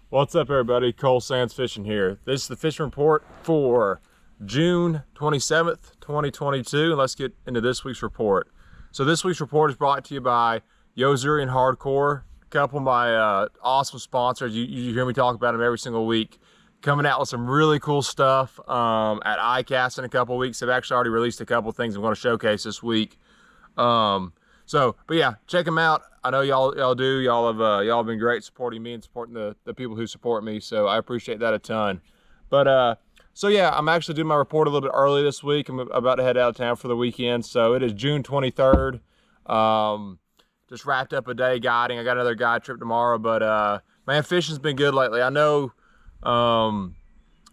What's up, everybody? Cole Sands Fishing here. This is the fishing report for June 27th, 2022. And let's get into this week's report. So this week's report is brought to you by Yozuri and Hardcore, a couple of my awesome sponsors. You hear me talk about them every single week. Coming out with some really cool stuff at ICAST in a couple of weeks. They've actually already released a couple of things I'm going to showcase this week. But yeah, check them out. I know y'all do. Y'all have been great supporting me and supporting the people who support me. So I appreciate that a ton. But so yeah, I'm actually doing my report a little bit early this week. I'm about to head out of town for the weekend. So it is June 23rd. Just wrapped up a day guiding. I got another guide trip tomorrow. But man, fishing's been good lately. I know y'all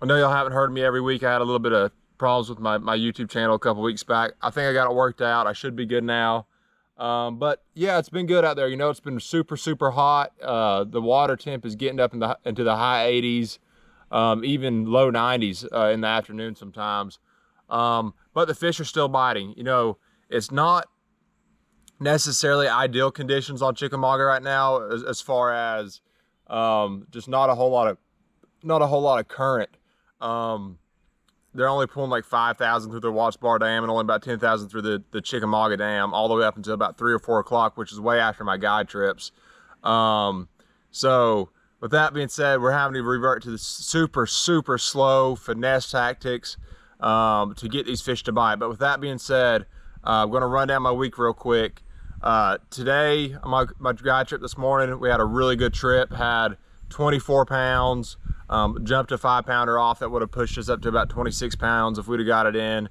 haven't heard me every week. I had a little bit of problems with my YouTube channel a couple weeks back. I think I got it worked out. I should be good now. But yeah, it's been good out there. You know, it's been super hot. The water temp is getting up into the high 80s, even low 90s in the afternoon sometimes. But the fish are still biting. You know, it's not necessarily ideal conditions on Chickamauga right now, as far as just not a whole lot of current. They're only pulling like 5,000 through the Watts Bar Dam and only about 10,000 through the Chickamauga Dam, all the way up until about 3 or 4 o'clock, which is way after my guide trips. So with that being said, we're having to revert to the super slow finesse tactics to get these fish to bite. But with that being said, I'm going to run down my week real quick. Today, my guide trip this morning, we had a really good trip, had 24 pounds. Jumped a 5-pounder off that would have pushed us up to about 26 pounds if we'd have got it in.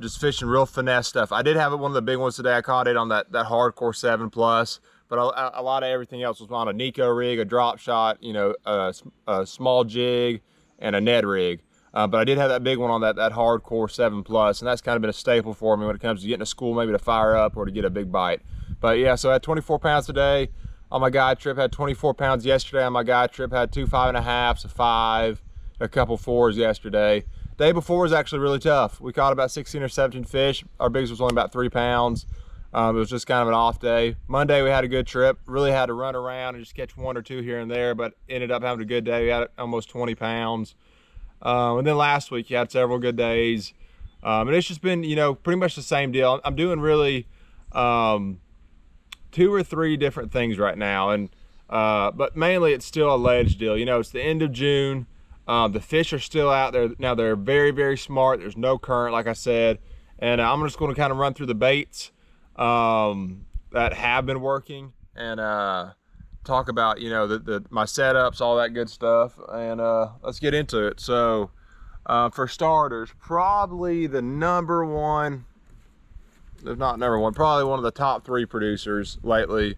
Just fishing real finesse stuff. I did have one of the big ones today. I caught it on that Hardcore 7+, but a lot of everything else was on a Nico rig, a drop shot, you know, a small jig, and a Ned rig. But I did have that big one on that Hardcore 7+, and that's kind of been a staple for me when it comes to getting to school, maybe to fire up or to get a big bite. But yeah, so I had 24 pounds today on my guide trip, had 24 pounds yesterday on my guide trip, had 2 5.5s, a 5, a couple 4s yesterday. Day before was actually really tough. We caught about 16 or 17 fish. Our biggest was only about 3 pounds. It was just kind of an off day. Monday we had a good trip, really had to run around and just catch 1 or 2 here and there, but ended up having a good day. We had almost 20 pounds. And then last week you had several good days. And it's just been, you know, pretty much the same deal. I'm doing really 2 or 3 different things right now, and but mainly it's still a ledge deal. You know, it's the end of June. The fish are still out there now. They're very smart. There's no current, like I said, and I'm just going to kind of run through the baits that have been working and talk about, you know, my setups, all that good stuff, and let's get into it. So for starters, probably the number one, if not number one, probably one of the top 3 producers lately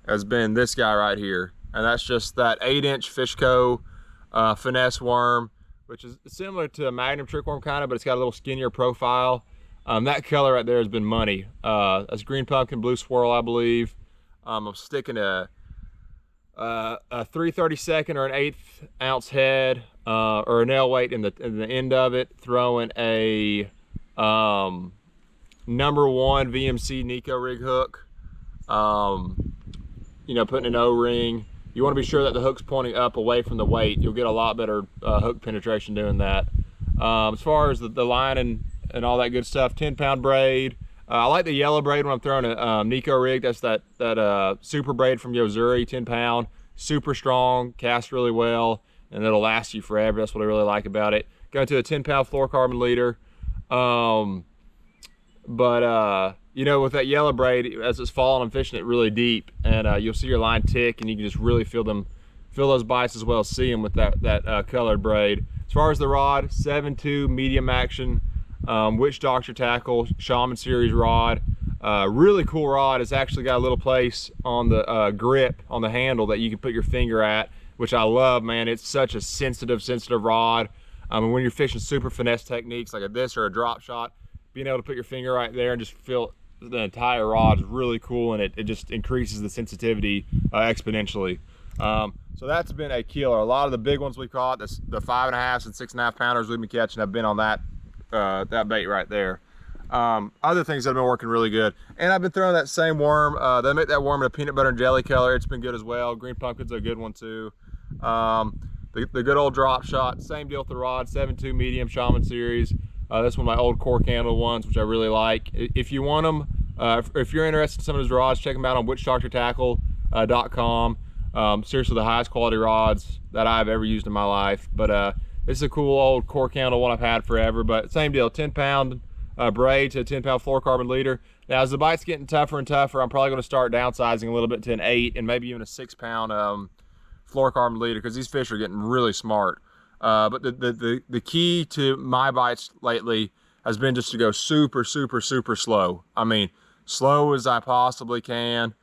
has been this guy right here. And that's just that 8-inch Fishco finesse worm, which is similar to a Magnum trick worm kind of, but it's got a little skinnier profile. That color right there has been money. That's green pumpkin, blue swirl, I believe. I'm sticking a 3/32 or an 1/8 ounce head or a nail weight in the end of it, throwing a number 1 VMC Nico rig hook, you know, putting an O-ring. You want to be sure that the hook's pointing up away from the weight. You'll get a lot better hook penetration doing that. As far as the line and all that good stuff, 10-pound braid. I like the yellow braid when I'm throwing a Nico rig. That's that super braid from Yozuri, 10-pound, super strong, casts really well, and it'll last you forever. That's what I really like about it. Going to a 10-pound fluorocarbon leader. You know, with that yellow braid, as it's falling, I'm fishing it really deep, and you'll see your line tick, and you can just really feel those bites as well as see them with that colored braid. As far as the rod, 7.2 medium action, Witch Doctor tackle, Shaman series rod. Really cool rod. It's actually got a little place on the grip on the handle that you can put your finger at, which I love, man. It's such a sensitive rod. And when you're fishing super finesse techniques like this or a drop shot, being able to put your finger right there and just feel the entire rod is really cool, and it just increases the sensitivity exponentially. So that's been a killer. A lot of the big ones we caught, the 5.5s and 6.5 pounders we've been catching, have been on that bait right there. Other things that have been working really good, and I've been throwing that same worm. They make that worm in a peanut butter and jelly color. It's been good as well. Green pumpkin's a good one too. The good old drop shot, same deal with the rod, 7.2 medium Shaman series. That's one of my old cork handle ones, which I really like. If you want them, if you're interested in some of those rods, check them out on witchdoctortackle.com. Seriously, the highest quality rods that I've ever used in my life. But this is a cool old cork handle one I've had forever. But same deal, 10-pound braid to a 10-pound fluorocarbon leader. Now, as the bite's getting tougher and tougher, I'm probably going to start downsizing a little bit to an 8 and maybe even a 6-pound fluorocarbon leader, because these fish are getting really smart. But the key to my bites lately has been just to go super slow. I mean, slow as I possibly can,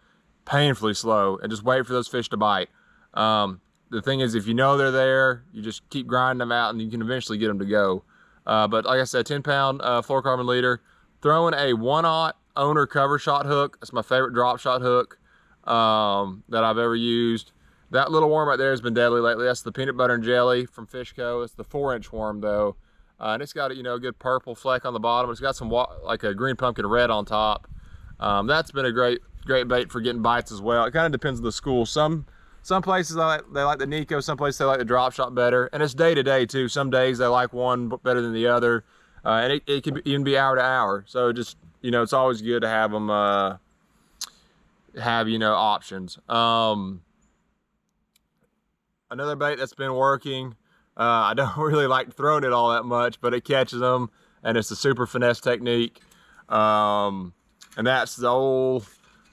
painfully slow, and just wait for those fish to bite. The thing is, if you know they're there, you just keep grinding them out and you can eventually get them to go. But like I said, 10-pound fluorocarbon leader, throwing a 1/0 owner cover shot hook. That's my favorite drop shot hook that I've ever used. That little worm right there has been deadly lately. That's the peanut butter and jelly from Fishco. It's the 4-inch worm though. And it's got a, a good purple fleck on the bottom. It's got some like a green pumpkin red on top. That's been a great bait for getting bites as well. It kind of depends on the school. Some places they like the Nico, some places they like the drop shot better. And it's day to day too. Some days they like one better than the other. And it can even be hour to hour. So just, it's always good to have them, have, options. Another bait that's been working, I don't really like throwing it all that much, but it catches them, and it's a super finesse technique. And that's the old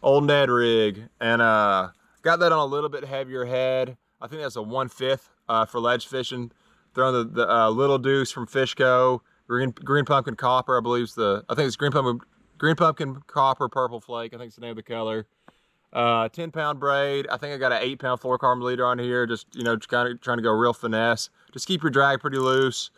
Ned rig. And got that on a little bit heavier head. I think that's a 1/5 for ledge fishing. Throwing the little deuce from Fishco, green pumpkin copper, I believe I think it's green pumpkin copper purple flake. I think it's the name of the color. 10-pound braid. I think I got an 8-pound fluorocarbon leader on here. Just kind of trying to go real finesse. Just keep your drag pretty loose.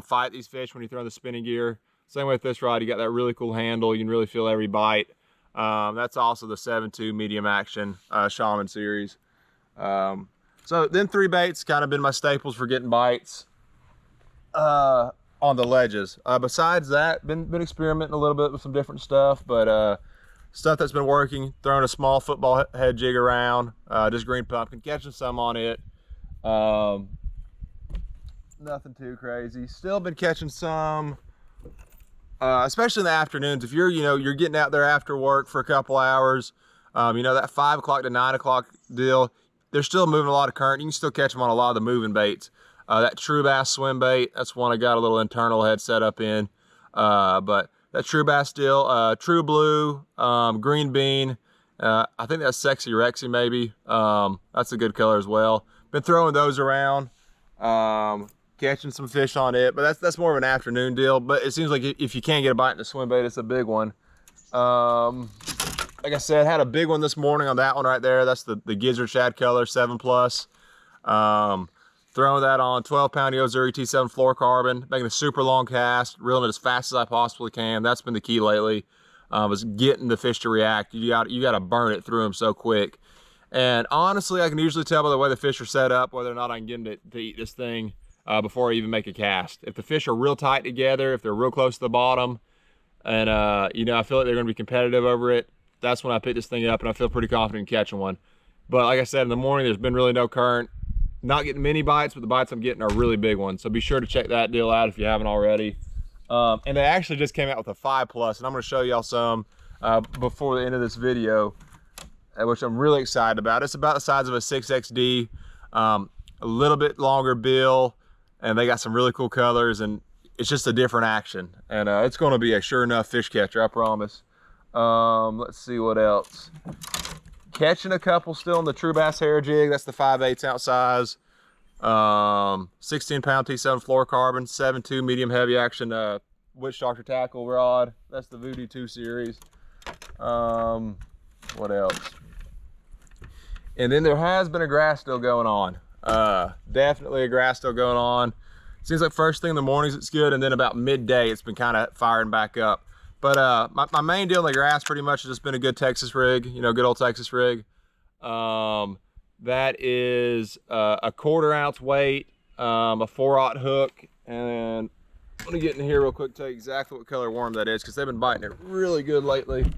Fight these fish when you throw the spinning gear. Same way with this rod. You got that really cool handle. You can really feel every bite. That's also the 7.2 medium action Shaman series. So then 3 baits kind of been my staples for getting bites on the ledges. Besides that, been experimenting a little bit with some different stuff, but stuff that's been working, throwing a small football head jig around, just green pumpkin, catching some on it. Nothing too crazy. Still been catching some, especially in the afternoons. If you're, you're getting out there after work for a couple hours, that 5 o'clock to 9 o'clock deal, they're still moving a lot of current. You can still catch them on a lot of the moving baits. That True Bass swim bait, that's one I got a little internal head set up in. But that True Bass deal, True Blue, Green Bean, I think that's Sexy Rexy maybe. That's a good color as well. Been throwing those around, catching some fish on it, but that's more of an afternoon deal. But it seems like if you can't get a bite in the swim bait, it's a big one. Like I said, had a big one this morning on that one right there. That's the Gizzard Shad color, 7+. Throwing that on 12-pound Yozuri T7 fluorocarbon, making a super long cast, reeling it as fast as I possibly can. That's been the key lately, was getting the fish to react. You got to burn it through them so quick. And honestly, I can usually tell by the way the fish are set up whether or not I can get them to eat this thing before I even make a cast. If the fish are real tight together, if they're real close to the bottom, and I feel like they're going to be competitive over it, that's when I pick this thing up and I feel pretty confident in catching one. But like I said, in the morning, there's been really no current. Not getting many bites, but the bites I'm getting are really big ones. So be sure to check that deal out if you haven't already. And they actually just came out with a 5+, and I'm going to show y'all some before the end of this video, which I'm really excited about. It's about the size of a 6XD, a little bit longer bill, and they got some really cool colors, and it's just a different action. And it's going to be a sure enough fish catcher, I promise. Let's see what else. Catching a couple still in the True Bass hair jig. That's the 5/8 ounce size. 16-pound T7 fluorocarbon, 7.2 medium heavy action Witch Doctor tackle rod. That's the Voodoo 2 series. What else? And then there has been a grass still going on. Definitely a grass still going on. Seems like first thing in the mornings it's good, and then about midday it's been kind of firing back up. But my main deal in the grass pretty much has just been a good Texas rig, good old Texas rig. That is a 1/4 ounce weight, a 4/0 hook, and let me get in here real quick, tell you exactly what color worm that is, because they've been biting it really good lately.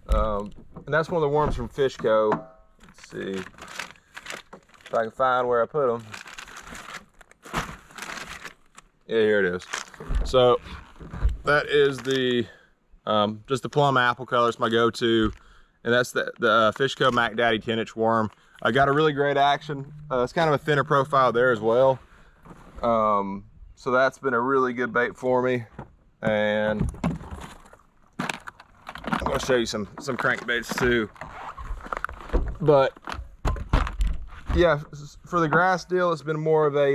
And that's one of the worms from Fishco. Let's see. If I can find where I put them. Yeah, here it is. So that is the just the plum apple color. It's my go-to, and that's the Fish Co. Mac Daddy 10-inch worm. I got a really great action. It's kind of a thinner profile there as well. So that's been a really good bait for me. And I'm gonna show you some crankbaits too. But yeah, for the grass deal, it's been more of a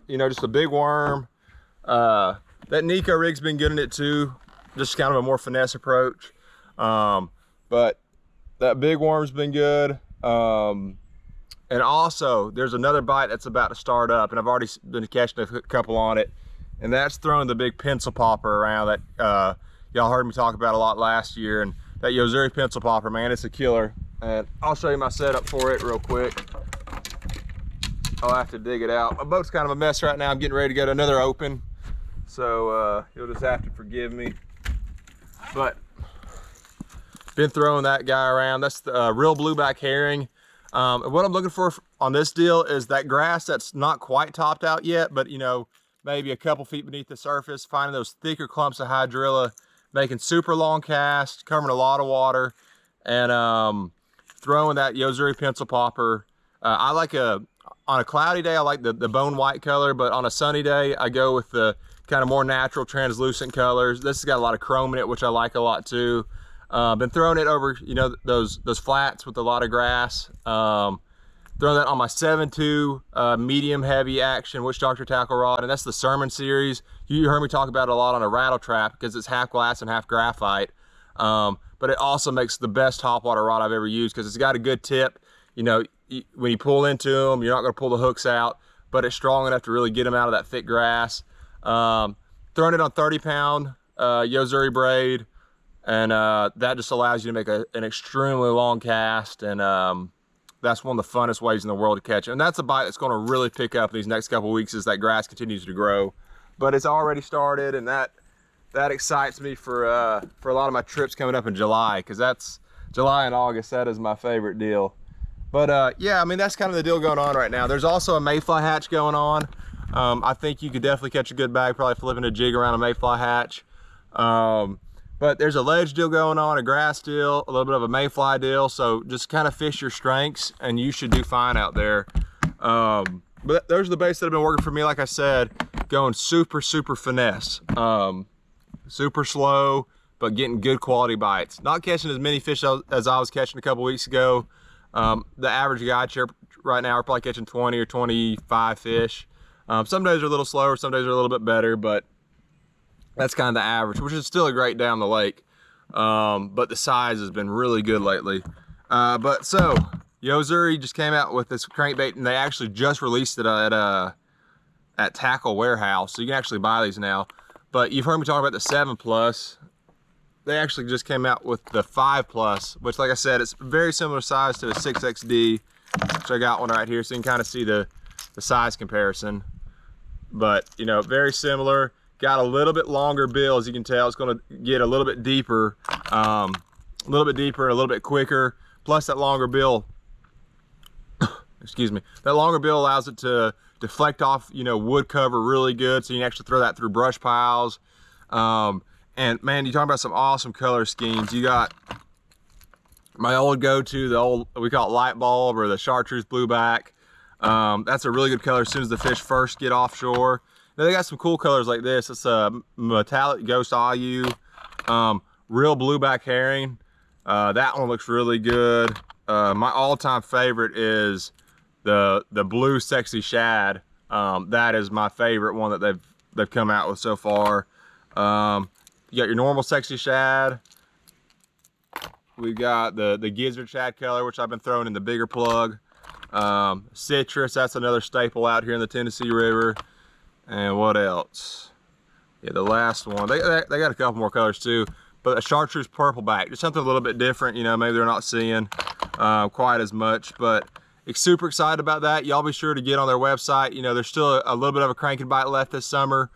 you know, just a big worm. That Nico rig's been good in it too, just kind of a more finesse approach. But that big worm's been good. And also there's another bite that's about to start up, and I've already been catching a couple on it, and that's throwing the big pencil popper around that y'all heard me talk about a lot last year. And that Yo-Zuri pencil popper, man, it's a killer. And I'll show you my setup for it real quick. I'll have to dig it out. My boat's kind of a mess right now. I'm getting ready to go to another open, so you'll just have to forgive me. But been throwing that guy around. That's the real blueback herring. What I'm looking for on this deal is that grass that's not quite topped out yet, but you know, maybe a couple feet beneath the surface, finding those thicker clumps of hydrilla, making super long casts, covering a lot of water, and throwing that Yo-Zuri pencil popper. I like on a cloudy day, I like the bone white color, but on a sunny day, I go with the kind of more natural translucent colors. This has got a lot of chrome in it, which I like a lot too. Been throwing it over, you know, those flats with a lot of grass. Throwing that on my 7.2 medium heavy action Witch Doctor tackle rod, and that's the Sermon series. You heard me talk about it a lot on a rattle trap because it's half glass and half graphite. But it also makes the best topwater rod I've ever used because it's got a good tip. You know, when you pull into them, you're not going to pull the hooks out, but it's strong enough to really get them out of that thick grass. Throwing it on 30-pound Yo-Zuri braid, and that just allows you to make an extremely long cast, and that's one of the funnest ways in the world to catch it. And that's a bite that's going to really pick up these next couple of weeks as that grass continues to grow. But it's already started, and that excites me for a lot of my trips coming up in July, because that's July and August. That is my favorite deal. But yeah, I mean, that's kind of the deal going on right now. There's also a mayfly hatch going on. I think you could definitely catch a good bag, probably flipping a jig around a mayfly hatch. But there's a ledge deal going on, a grass deal, a little bit of a mayfly deal. So just kind of fish your strengths, and you should do fine out there. But those are the baits that have been working for me. Like I said, going super finesse, super slow, but getting good quality bites. Not catching as many fish as I was catching a couple weeks ago. The average guide share right now are probably catching 20 or 25 fish. Some days are a little slower, some days are a little bit better, but that's kind of the average, which is still a great day on the lake. But the size has been really good lately. But so Yo-Zuri just came out with this crankbait, and they actually just released it at Tackle Warehouse, so you can actually buy these now. But you've heard me talk about the 7+. They actually just came out with the 5+, which, like I said, it's very similar size to the 6XD. So I got one right here, so you can kind of see the size comparison. But you know, very similar. Got a little bit longer bill, as you can tell. It's going to get a little bit deeper, and a little bit quicker. Plus, that longer bill, excuse me, that longer bill allows it to deflect off, you know, wood cover really good, so you can actually throw that through brush piles. And man, you're talking about some awesome color schemes. You got my old go-to, the old, we call it light bulb, or the chartreuse blueback. That's a really good color as soon as the fish first get offshore. Now they got some cool colors like this. It's a metallic ghost ayu, real blueback herring. That one looks really good. My all-time favorite is the blue sexy shad. That is my favorite one that they've come out with so far. You got your normal sexy shad. We've got the gizzard shad color, which I've been throwing in the bigger plug. Citrus, that's another staple out here in the Tennessee River. And what else? Yeah, the last one. They got a couple more colors too, but a chartreuse purpleback, just something a little bit different. You know, maybe they're not seeing quite as much, but super excited about that. Y'all be sure to get on their website. You know, there's still a little bit of a cranking bite left this summer.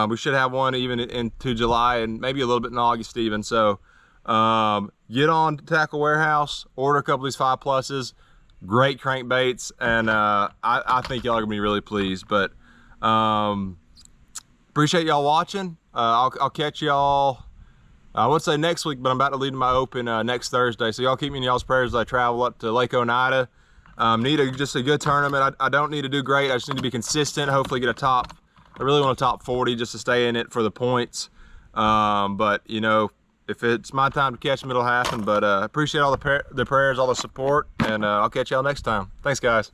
We should have one even into July, and maybe a little bit in August even. So get on Tackle Warehouse, order a couple of these 5+s. great crankbaits, and I think y'all are gonna be really pleased. But appreciate y'all watching. I'll catch y'all, I would say next week, but I'm about to lead my open next Thursday. So y'all keep me in y'all's prayers as I travel up to Lake Oneida. Need just a good tournament. I don't need to do great. I just need to be consistent. Hopefully get a top. I really want a top 40 just to stay in it for the points. But you know, if it's my time to catch them, it'll happen. But appreciate all the prayers, all the support, and I'll catch y'all next time. Thanks, guys.